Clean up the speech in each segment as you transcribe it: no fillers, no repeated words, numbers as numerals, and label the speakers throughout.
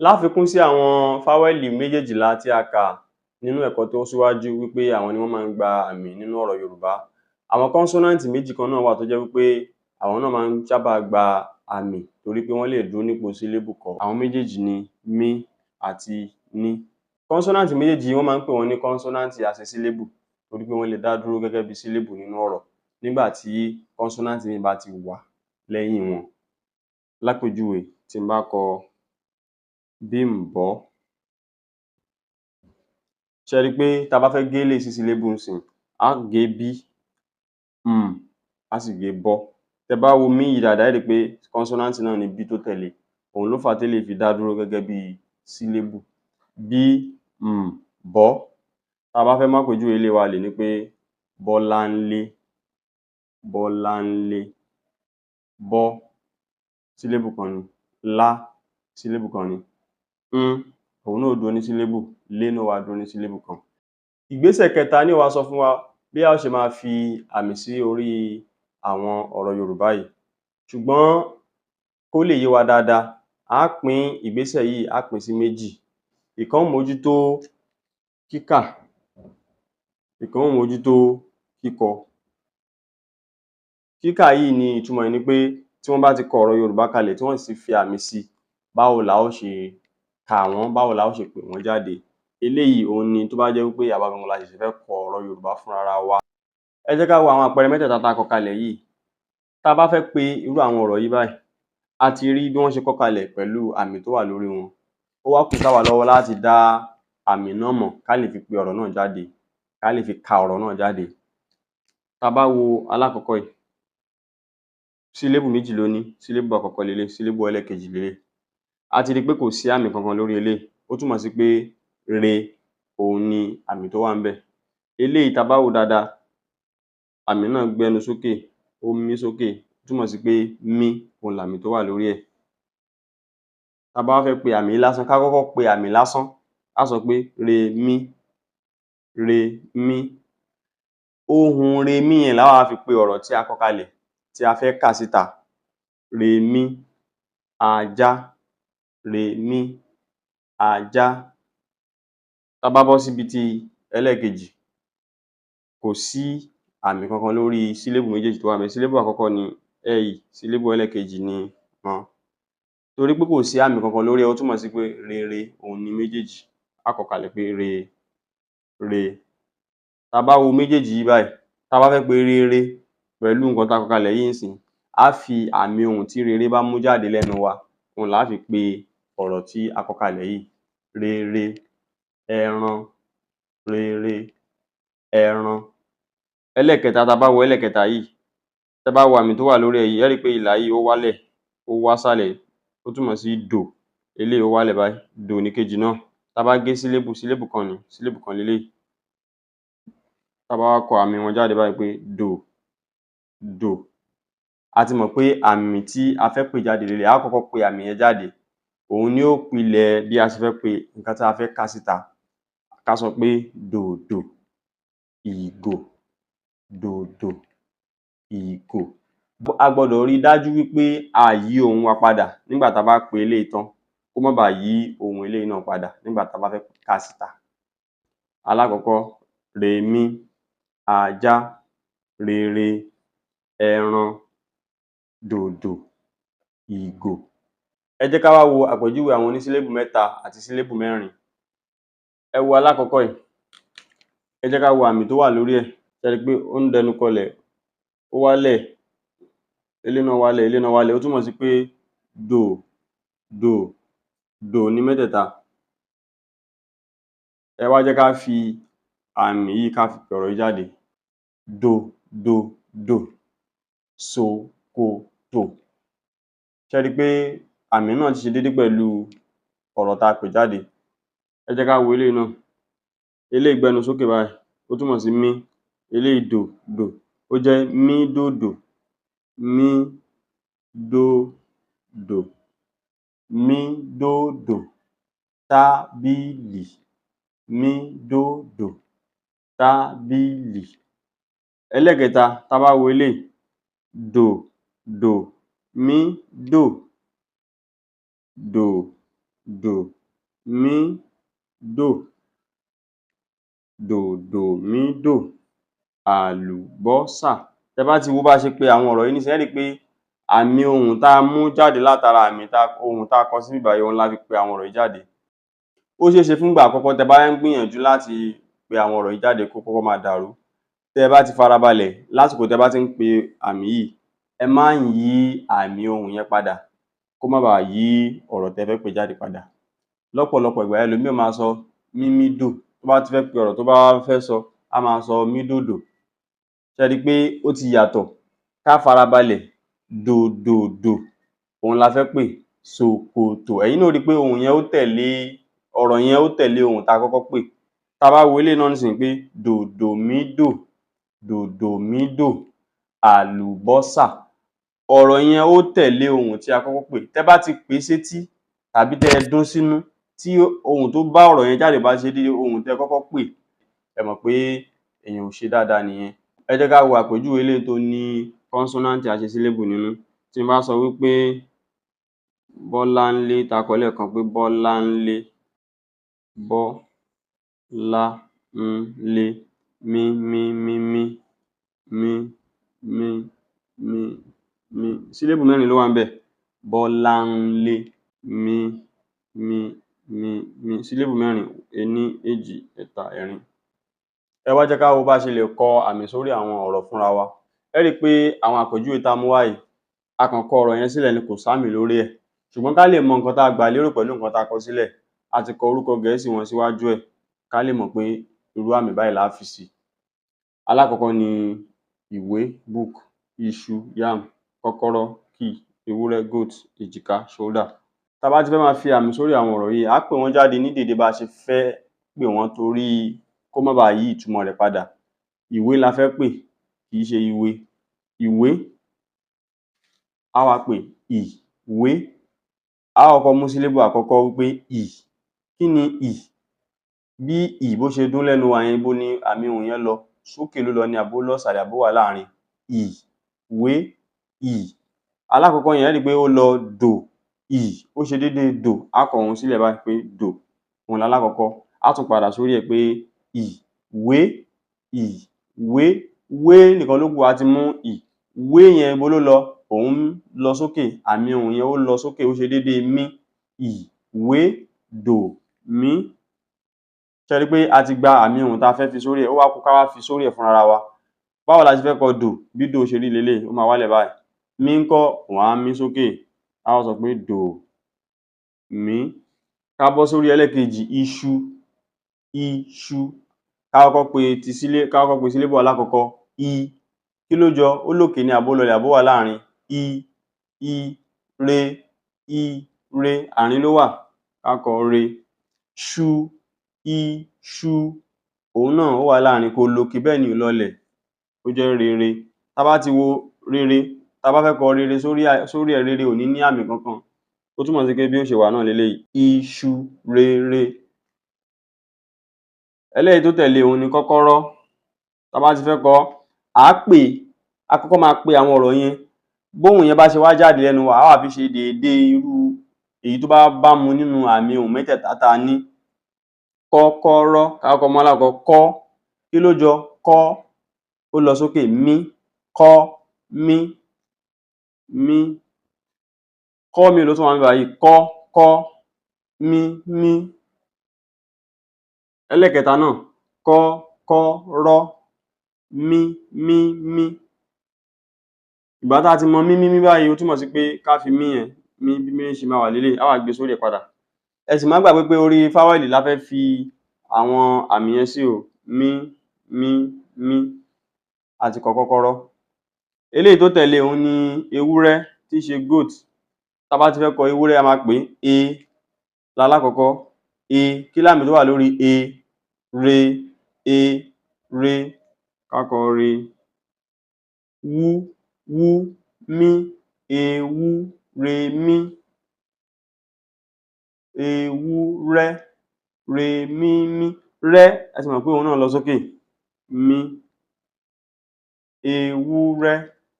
Speaker 1: Láfikún sí àwọn fáwẹ́lì méjèèjìlá tí a kà nínú ẹ̀kọ́ tó síwájú wípé àwọn ni wọ́n máa ń gba àmì nínú ọ̀rọ̀ Yorùbá, àwọn kọ́nsọ́náǹtì méjì kan náà wà tó jẹ́ wípé àwọn náà máa ń sábà gba àmì torí pé wọ́n lè dúró nípò sílébù kan. Àwọn méjèèjì ni mí àti ní. Kọ́nsọ́náǹtì méjèèjì wọ́n máa ń pè wọ́n ní kọ́nsọ́náǹtì asesílébù torí pé wọ́n lè dá dúró gẹ́gẹ́ bí sílébù nínú ọ̀rọ̀ nígbà tí kọ́nsọ́náǹtì míì bá ti wà lẹ́yìn wọn. Lápèjúwe, tí n bá kọ Bímbọ́, ṣé ẹ rí i pé tá a bá fẹ́ gé eléyìí sí sílébù ńsìnyí, á gé bí, á sì gé bọ́. Tẹ bá wo mí yìí dáadáa, ẹ́ rí i pé kọ́nsọ́náǹtì náà ni bí tó tẹ̀lé. Òun ló fà á téléyìí fi dá dúró gẹ́gẹ́ bí sílébù. Bí, bọ́. Tá a bá fẹ́ mú àpèjúwe eléyìí wá, a lè ní pé Bọ́láńlé, Bọ́láńlé. Bọ́, sílébù kan ni. Lá, sílébù kan ni. Òun náà ó dúró ní sílébù, lé náà wá dúró ní sílébù kan. Ìgbésẹ̀ kẹta ni ó wá sọ fún wa bí a ó ṣe máa fi àmì sí orí àwọn ọ̀rọ̀ Yorùbá yìí. Ṣùgbọ́n kó lè yé wa dáadáa, á pín ìgbésẹ̀ yìí á pín sí méjì. Ìkan ó mójútó kíkà, ìkan ó mójútó kíkọ. Kíkà yìí ni ìtumọ̀ ẹ̀ ni pé tí wọ́n bá ti kọ ọ̀rọ̀ Yorùbá kalẹ̀ tí wọ́n sì fi àmì sí i, báwo la ó ṣe kà wọ́n, báwo la ó ṣe pè wọ́n jáde. Eléyìí òun ni tó bá jẹ́ wípé àwa gangan la ṣẹ̀ṣẹ̀ fẹ́ kọ ọ̀rọ̀ Yorùbá fúnra wa. Ẹ jẹ́ ká wo àwọn àpẹẹrẹ mẹ́tẹ̀ẹ̀ta tá a kọ kalẹ̀ yìí. Tá a bá fẹ́ pe irú àwọn ọ̀rọ̀ yìí báyìí, a ti rí bí wọ́n ṣe kọ́ kalẹ̀ pẹ̀lú àmì tó wà lórí wọn. Ó wá kù sáwa lọ́wọ́ láti dá àmì náà mọ̀ ká lè fi pe ọ̀rọ̀ náà jáde, ká lè fi ka ọ̀rọ̀ náà jáde. Tá a bá wo alákọ̀ọ́kọ́ yìí, sílébù méjì ló ní, sílébù àkọ́kọ́ leléyìí, sílébù ẹlẹ́ẹ̀kejì leléyìí. A ti rí i pé kò sí àmì kankan lórí eléyìí, ó túmọ̀ sí pé re òun ni àmì tó wà ńbẹ̀. Eléyìí tá a bá wò ó dáadáa, àmì náà gbẹ́nu sókè, ó mí sókè, ó túmọ̀ sí pé mí òun làmì tó wà lórí ẹ̀. Tá a bá wá fẹ́ pe àmì yìí lásán, ká kọ́kọ́ pe àmì lásán, á sọ pé re mí, re mí. Ohùn re mí yẹn la á wá fi pe ọ̀rọ̀ tí a kọ kalẹ̀ tí a fẹ́ kà síta. Rèmí, ajá, rèmí, ajá. Tá a bá bọ́ síbi ti ẹlẹ́ẹ̀kejì, kò sí àmì kankan lórí sílébù méjèèjì tó wà ńbẹ̀. Sílébù àkọ́kọ́ ni ẹ yìí, sílébù ẹlẹ́ẹ̀kejì ni ọn. Torí pé kò sí àmì kankan lórí ẹ̀, ó túmọ̀ sí pé rere òun ni méjèèjì. Á kọ kalẹ̀ pé re, re. Tá a bá wo méjèèjì yìí báyìí, tá a bá fẹ́ pe rere pẹ̀lú nǹkan tá a kọ kalẹ̀ yìí ńsìnyí, á fi àmì ohùn tí rere bá mú jáde lẹ́nu wa, òun là á fi pe ọ̀rọ̀ tí a kọ kalẹ̀ yìí. Rere, ẹran, rere, ẹran. Ẹlẹ́ẹ̀kẹta, tá a bá wo ẹlẹ́ẹ̀kẹta yìí, tẹ́ bá wo àmì tó wà lórí ẹ̀ yìí, ẹ́ rí i pé ìlà yìí ó wálẹ̀, ó wá sálẹ̀, ó túmọ̀ sí dò. Eléyìí ó wálẹ̀ báyìí, dò nìkejì náà. Tá a bá gé sílébù, sílébù kan ni, sílébù kan leléyìí. Tá a bá wá kọ àmì wọn jáde báyìí pé dò, dò. A ti mọ̀ pé àmì tí a fẹ́ pè jáde leléyìí, a ó kọ́kọ́ pe àmì yẹn jáde. Òun ni ó pilẹ̀ bí a ṣe fẹ́ pe nǹkan tí a fẹ́ kà síta. Ká sọ pé dòdò, ìgò, dòdò, ìgò. A gbọ́dọ̀ rí i dájú wípé a yí ohùn wa padà nígbà tá a bá pe eléyìí tán, kó má baà yí ohùn eléyìí náà padà nígbà tá a bá fẹ́ kà á síta. Alákọ̀ọ́kọ́, rèmí, ajá, rere, ẹran, dòdò, ìgò. Ẹ jẹ́ ká wá wo àpèjúwe àwọn onísílébù mẹ́ta àti sílébù mẹ́rin. Ẹ wo alákọ̀ọ́kọ́ yìí, ẹ jẹ́ ká wo àmì tó wà lórí ẹ̀. Ṣé ẹ rí i pé ó ń dẹnu kọlẹ̀, ó wálẹ̀, eléyìí náà wálẹ̀, eléyìí náà wálẹ̀, ó túmọ̀ sí pé dò, dò, dò ní mẹ́tẹ̀ẹ̀ta. Ẹ wá jẹ́ ká fi àmì yìí ká fi pe ọ̀rọ̀ yìí jáde. Do, do, dò, ṣòkòtò. Ṣé ẹ rí i pé àmì náà ti ṣe déédé pẹ̀lú ọ̀rọ̀ tá a pè jáde. Ẹ jẹ́ ká wo eléyìí náà. Eléyìí gbẹ́nu sókè báyìí, ó túmọ̀ sí mí. Eléyìí dò, dò, ó jẹ́ mí dòdò, mí dòdò, mí dòdò. Tábìlì, mí dòdò, tábìlì. Ẹlẹ́ẹ̀kẹta, tá a bá wo eléyìí, dò, dò, mí dò, dò, dò, mí, dò, dò, dò, mí, dò, àlùbọ́sà. Tẹ bá ti wo bá ṣe pe àwọn ọ̀rọ̀ yìí nísìnyí, ẹ́ rí i pé àmì ohùn tá a mú jáde látara ohùn tá a kọ síbí báyìí, òun la fi pe àwọn ọ̀rọ̀ yìí jáde. Ó ṣeé ṣe fúngbà àkọ́kọ́ tẹ bá ń gbìyànjú láti pe àwọn ọ̀rọ̀ yìí jáde kó kọ́kọ́ máa dàrú. Tẹ́ ẹ bá ti farabalẹ̀ lásìkò tẹ bá ti ń pe àmì yìí, ẹ má yí àmì ohùn yẹn padà kó má baà yí ọ̀rọ̀ tẹ fẹ́ pè jáde padà. Lọ́pọ̀lọpọ̀ ìgbà ẹlòmíì máa sọ mímídò, tó bá ti fẹ́ pe ọ̀rọ̀ tó bá fẹ́ sọ, á máa sọ mídòdò. Ṣé ẹ rí i pé ó ti yàtọ̀? Ká farabalẹ̀, dòdòdò òun la fẹ́ pè, ṣòkòtò. Ẹ̀yin náà ó rí i pé ohùn yẹn ó tẹ̀lé ọ̀rọ̀ yẹn ó tẹ̀lé ohùn tá a kọ́kọ́ pè. Tá a bá wo eléyìí náà nísìnyí pé dòdòmídò, dòdòmídò, àlùbọ́sà. Ọ̀rọ̀ yẹn ó tẹ̀lé ohùn tí a kọ́kọ́ pè. Tẹ́ bá ti pè é sétí tàbí tẹ́ ẹ dún sínú, tí ohùn tó bá ọ̀rọ̀ yẹn jáde bá ṣe déédé ohùn tẹ́ ẹ kọ́kọ́ pè, ẹ mọ̀ pé èèyàn ò ṣe dáadáa nìyẹn. Ẹ jẹ́ ká wo àpèjúwe eléyìí tó ní kọ́nsọ́náǹtì àṣesílébù nínú. Tí n bá sọ wí pé Bọ́láńlé, tá a kọ lẹ́ẹ̀kan pé Bọ́láńlé, Bọ́láńlé, mímímímí, mímímí. Sílébù mẹ́rin ló wà ńbẹ̀. Bọ́láńlé, mímímí. Sílébù mẹ́rin, 1, 2, 3, 4. Ẹ wá jẹ́ ká wo bá ṣe lè kọ àmì sórí àwọn ọ̀rọ̀ fúnra wa. Ẹ rí i pé àwọn àpèjúwe tá a mú wá yìí, a kàn kọ ọ̀rọ̀ yẹn sílẹ̀ ni, kò sámì lórí ẹ̀. Ṣùgbọ́n ká lè mọ nǹkan tá a gbà lérò pẹ̀lú nǹkan tá a kọ sílẹ̀, a ti kọ orúkọ Gẹ̀ẹ́sì wọn síwájú ẹ̀ ká lè mọ̀ pé irú àmì báyìí la á fi sí i. Alákọ̀ọ́kọ́ ni ìwé book, iṣu yam, kọ́kọ́rọ́ key, ewúrẹ́ goat, èjìká shoulder. Tá a bá ti fẹ́ máa fi àmì sórí àwọn ọ̀rọ̀ yìí, á pè wọ́n jáde ní déédé bá a ṣe fẹ́ pè wọ́n torí kó má baà yí ìtumọ̀ rẹ̀ padà. Ìwé la fẹ́ pè, kì í ṣe iwe. Ìwé, á wá pè ìwé. Á kọ́kọ́ mú sílébù àkọ́kọ́ wípé ì. Kí ni ì? Bí ì bó ṣe dún lẹ́nu wa yẹn, ibo ni àmì ohùn yẹn lọ? Sókè ló lọ ni àbó lọ ìsàlẹ̀ àbó wà láàrin? Ìwé, ì. Alákọ̀ọ́kọ́ yẹn ẹ́ rí i pé ó lọ dò, ì. Ó ṣe déédé dò, á kọ òun sílẹ̀ báyìí pé dò. Òun lalákọ̀ọ́kọ́. Á tún padà sórí ẹ̀ pé ìwé, ìwé. Wé nìkan ló kù, a ti mú ì. Wé yẹn ibo ló lọ? Òun lọ sókè, àmì ohùn yẹn ó lọ sókè, ó ṣe déédé mí. Ìwé, dò, mí. Ṣé ẹ rí i pé a ti gba àmì ohùn tá a fẹ́ fi sórí ẹ̀, ó wá kù ká wá fi sórí ẹ̀ fúnra wa. Báwo la ṣe fẹ́ kọ dò? Bí dò ṣe rí leléyìí, ó máa wálẹ̀ báyìí. Mí ńkọ́? Òun á mí sókè, á wá sọ pé dò, mí. Ká bọ́ sórí ẹlẹ́ẹ̀kejì, iṣu, iṣu. Ká kọ́kọ́ pe sílébù alákọ̀ọ́kọ́, i. Kí ló jọ? Ó lókè ni àbó lọlẹ̀ àbó wà láàrin? Ire, ire. Àárín ló wà, ká kọ re. Ṣu, iṣu. Òun náà ó wà láàrin, kò lòkè bẹ́ẹ̀ ni ò lọlẹ̀, ó jẹ́ rere. Tá a bá ti wo rere, tá a bá fẹ́ kọ rere sórí ẹ̀, rere ò ní ní àmì kankan. Ó túmọ̀ sí pé bí ó ṣe wà náà leléyìí. Iṣu rere. Eléyìí tó tẹ̀lé òun ni kọ́kọ́rọ́. Tá a bá ti fẹ́ kọ ọ́, à á pè é, á kọ́kọ́ máa pe àwọn ọ̀rọ̀ yẹn. Bóhùn yẹn bá ṣe wá jáde lẹ́nu wa, á wá fi ṣe déédé irú èyí tó bá bámu nínú àmì ohùn mẹ́tẹ̀ẹ̀ta tá a ní. Kọ́kọ́rọ́. Ká kọ́kọ́ mú alákọ̀ọ́kọ́, kọ́. Kí ló jọ? Kọ́. Ó lọ sókè, mí. Kọ́, mí, mí. Kọ́ mi ló tún wà níbí báyìí. Kọ́, kọ́, mí, mí. Ẹlẹ́ẹ̀kẹta náà, kọ́, kọ́, rọ́, mí, mí, mí. Ìgbà tá a ti mọ mí, mí, mí báyìí, ó túmọ̀ sí pé ká fi mí yẹn, mí bí mí ṣe máa wà leléyìí, á wá gbé sórí ẹ̀ padà. Ẹ sì má gbàgbé pé orí fáwẹ́ẹ̀lì la fẹ́ fi àwọn àmì yẹn sí o. Mí, mí, mí. A ti kọ kọ́kọ́rọ́. Eléyìí tó tẹ̀lé òun ni ewúrẹ́, tí í ṣe goat. Tá a bá ti fẹ́ kọ ewúrẹ́, a máa pè é lalákọ̀ọ́kọ́. Kí lámì tó wà lórí e? Re, re. Ká kọ re. Wú, wú, mí. Ewúremí. Ewúrẹ́, remímí. Rẹ́, ẹ ti mọ̀ pé òun náà lọ sókè. Mí. Ewúrẹ́,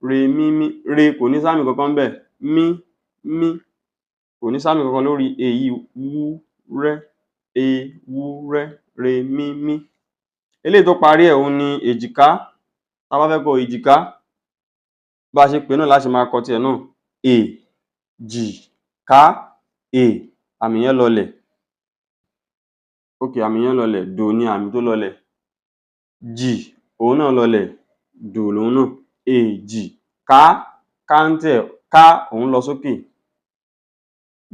Speaker 1: remímí. Re kò ní sámì kankan ńbẹ̀. Mí, mí. kò ní sáàmì kankan lórí e yìí, wúrẹ́, ewúrẹ́, remímí. Eléyìí tó parí ẹ̀ òun ni èjìká. Tá bá fẹ́ kọ èjìká, bá a ṣe pè é náà la ṣe máa kọ tiẹ̀ náà, èjìká, àmì yẹn lọlẹ̀. Àmì yẹn lọlẹ̀, dò ni àmì tó lọlẹ̀. Jì òun náà lọlẹ̀, dò lòun náà. Èjìká, ká ń tiẹ̀, ká òun lọ sókè.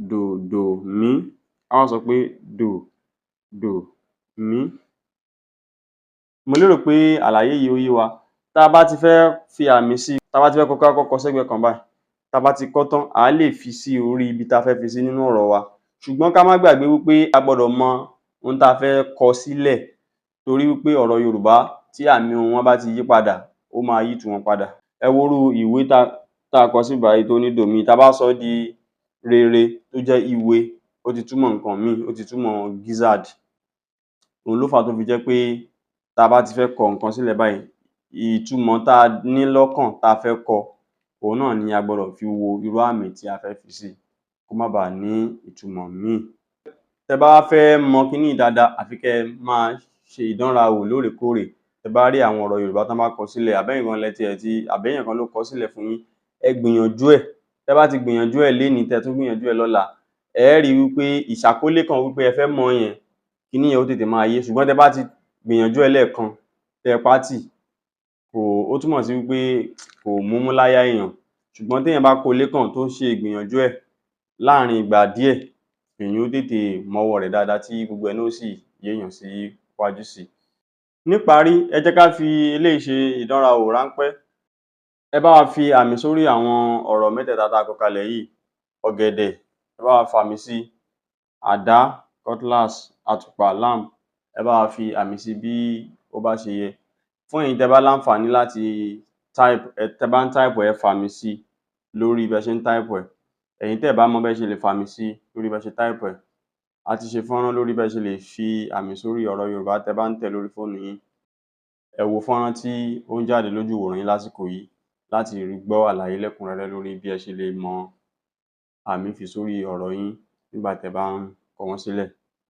Speaker 1: Dò, dò, mí. Á wá sọ pé dò, dò, mí. Mo lérò pé àlàyé yìí ó yé wa. Tá a bá ti fẹ́ fi àmì sí i, tá a bá ti fẹ́ kọ ká kọ́kọ́ kọ sẹ́gbẹ̀ẹ́ kan báyìí. Tá a bá ti kọ́ tán, à á lè fi sí orí ibi tá a fẹ́ fi sí nínú ọ̀rọ̀ wa. Ṣùgbọ́n ká má gbàgbé wípé a gbọ́dọ̀ mọ ohun tá a fẹ́ kọ sílẹ̀, torí wípé ọ̀rọ̀ Yorùbá tí àmì ohùn wọn bá ti yí padà, ó máa yí ìtumọ̀ padà. Ẹ wo irú ìwé tá a kọ síbí báyìí tó ní dòmíì, tá a bá sọ ọ́ di rere tó jẹ́ ìwé, ó ti túmọ̀ nǹkan míì, ó ti túmọ̀ gizzard. Òun ló fà á tó fi jẹ́ pé tá a bá ti fẹ́ kọ nǹkan sílẹ̀ báyìí, ìtumọ̀ tá a ní lọ́kàn tá a fẹ́ kọ, òun náà ni a gbọ́dọ̀ fi wo irú àmì tí a fẹ́ fi sí i, kó má baà ní ìtumọ̀ míì. Tẹ́ bá wá fẹ́ mọ kiní yìí dáadáa, àfi kẹ́ ẹ máa ṣe ìdánrawò lóòrèkóòrè. Tẹ́ bá rí àwọn ọ̀rọ̀ Yorùbá tán bá kọ sílẹ̀, àbẹ́yìn gan àbẹ́yàn kan ló kọ sílẹ̀ fún yín, ẹ gbìyànjú ẹ̀. Tẹ́ bá ti gbìyànjú ẹ̀ lénìí, tẹ́ tún gbìyànjú ẹ̀ lọ́la, ẹ ó rí wípé ìṣàkọlé kan wípé ẹ fẹ́ mọ̀ ọ́ yẹn, kiní yẹn ó tètè máa yé. Ṣùgbọ́n tẹ́ bá ti gbìyànjú ẹ̀ lẹ́ẹ̀kan, tẹ́ ẹ pátì, ó túmọ̀ sí wípé kò múmú láyà èèyàn. Ṣùgbọ́n téèyàn bá kó lékàn tó ṣe ìgbìyànjú ẹ̀ láàrin ìgbà díẹ̀, èèyàn ó tètè mọwọ́ rẹ̀ dáadáa tí gbogbo ẹ̀ náà ó sì yéèyàn síwájú sí i. Níparí, ẹ jẹ́ ká fi eléyìí ṣe ìdánrawò ráńpẹ́. Ẹ bá wa fi àmì sórí àwọn ọ̀rọ̀ mẹ́tẹ̀ẹ̀ta tá a kọ kalẹ̀ yìí. Ọ̀gẹ̀dẹ̀, ẹ bá wa fàmì sí i. Àdá, cutlass, àtùpà, lamp, ẹ bá wa fi àmì sí i bí ó bá ṣe yẹ. Fún ẹ̀yin tẹ́ bá láǹfààní láti type, tẹ́ bá ń type ẹ fàmì sí i lórí bẹ́ ṣe ń type ẹ̀. Ẹ̀yin tẹ́ ẹ̀ bá mọ bẹ́ ṣe lè fàmì sí i lórí bẹ́ ṣe type ẹ̀. A ti ṣe fọ́nrán lórí bẹ́ ṣe lè fi àmì sórí ọ̀rọ̀ Yorùbá tẹ́ bá ń tẹ̀ lórí fóònù yín. Ẹ wo fọ́nrán tí ó ń jáde lójú ìwòran yín lásìkò yìí láti gbọ́ àlàyé lẹ́kùnrẹ́rẹ́ lórí bí ẹ ṣe lè mọ àmì fi sórí ọ̀rọ̀ yín nígbà tẹ́ bá ń kọ wọ́n sílẹ̀.